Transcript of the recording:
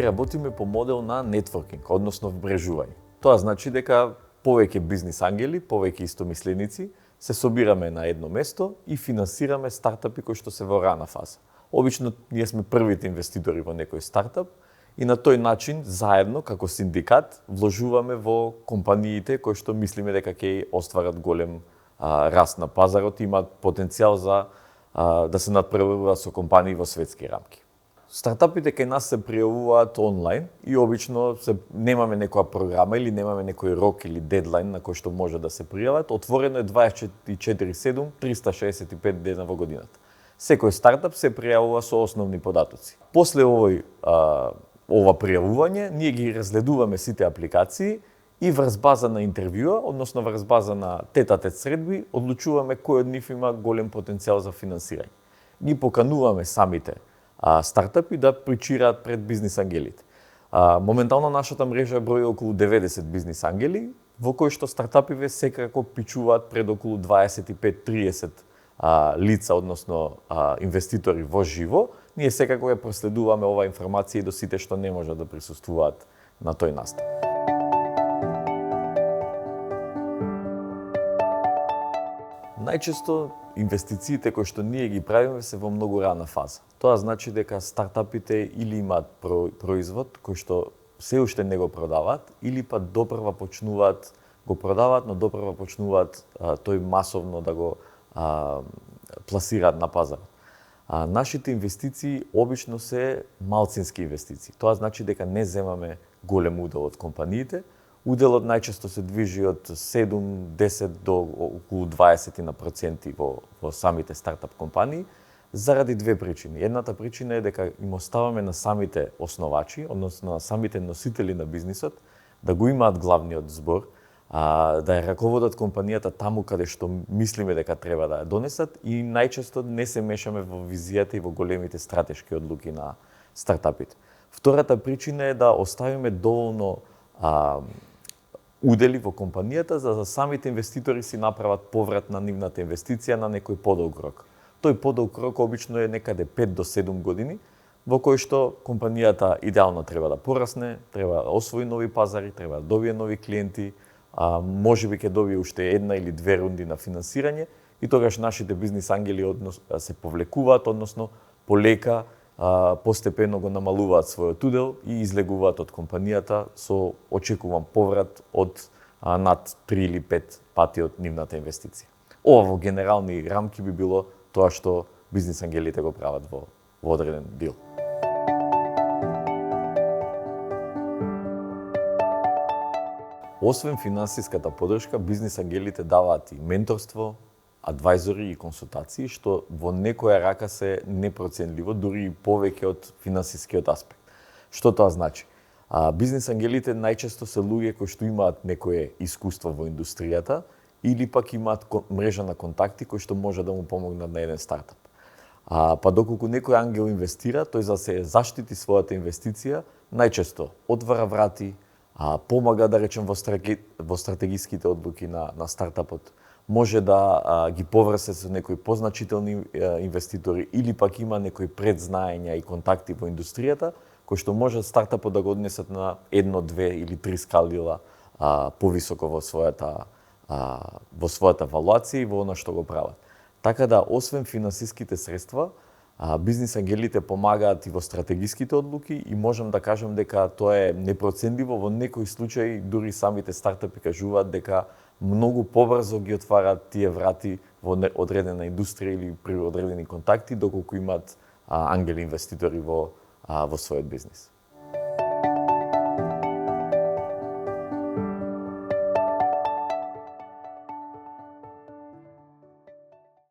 Ние работиме по модел на нетворкинг, односно вмрежување. Тоа значи дека повеќе бизнис ангели, повеќе истомисленици се собираме на едно место и финансираме стартапи кои што се во рана фаза. Обично ние сме првите инвеститори во некој стартап и на тој начин заедно како синдикат вложуваме во компаниите кои што мислиме дека ќе остварат голем раст на пазарот и имаат потенцијал за да се надпреваруваат со компании во светски рамки. Стартапите кај нас се пријавуваат онлайн и обично немаме некоја програма или немаме некој рок или дедлайн на кој што може да се пријават. Отворено е 24/7, 365 дена во годината. Секој стартап се пријавува со основни податоци. После ова пријавување, ние ги разгледуваме сите апликации и врз база на интервјуа, односно врз база на тет-а-тет средби, одлучуваме кој од нив има голем потенцијал за финансирање. Ги покануваме самите стартапи да причираат пред бизнис ангелите. Моментално нашата мрежа брои околу 90 бизнис ангели, во кои што стартапиве секако пичуваат пред околу 25-30 лица, односно инвеститори во живо. Ние секако ја проследуваме оваа информација и до сите што не можат да присуствуваат на тој настан. Најчесто инвестициите кои што ние ги правиме се во многу рана фаза. Тоа значи дека стартапите или имаат производ кој што се уште не го продаваат или па допрва почнуваат го продаваат, но допрва почнуваат тој масовно да го пласираат на пазарот. Нашите инвестиции обично се малцински инвестиции. Тоа значи дека не земаме голем удел од компаниите. Уделот најчесто се движи од 7-10 до околу 20% во самите стартап компании заради две причини. Едната причина е дека им оставаме на самите основачи, односно на самите носители на бизнисот, да го имаат главниот збор, да ја раководат компанијата таму каде што мислиме дека треба да ја донесат и најчесто не се мешаме во визијата и во големите стратешки одлуки на стартапите. Втората причина е да оставиме доволно удели во компанијата за да самите инвеститори си направат поврат на нивната инвестиција на некој подолг рок. Тој подолг рок обично е некаде 5 до 7 години, во кој што компанијата идеално треба да порасне, треба да освои нови пазари, треба да добие нови клиенти, можеби ќе добие уште една или две рунди на финансирање и тогаш нашите бизнис ангели се повлекуваат, односно полека постепено го намалуваат својот удел и излегуваат од компанијата со очекуван поврат од над 3 или 5 пати од нивната инвестиција. Ова во генерални рамки би било тоа што бизнис ангелите го прават во одреден дил. Освен финансиската поддршка, бизнис ангелите даваат и менторство, адвајзори и консултации, што во некоја рака се непроценливо, дури и повеќе од финансискиот аспект. Што тоа значи? Бизнис ангелите најчесто се луѓе кои што имаат некое искуство во индустријата или пак имаат мрежа на контакти кои што може да му помогнат на еден стартап. Па доколку некој ангел инвестира, тој за се заштити својата инвестиција, најчесто отвара врати, помага да речем во стратегиските одлуки на стартапот, може да ги поврзе со некои позначителни инвеститори или пак има некои предзнаења и контакти во индустријата, кои што може стартапот да го однесат на 1, 2 или 3 скалила повисоко во својата валуација и во она што го прават. Така да, освен финансиските средства, бизнис ангелите помагаат и во стратегиските одлуки и можам да кажам дека тоа е непроценливо. Во некои случаи дури самите стартапи кажуваат дека многу побрзо ги отвараат тие врати во одредена индустрија или при одредени контакти, доколку имаат ангели инвеститори во својот бизнис.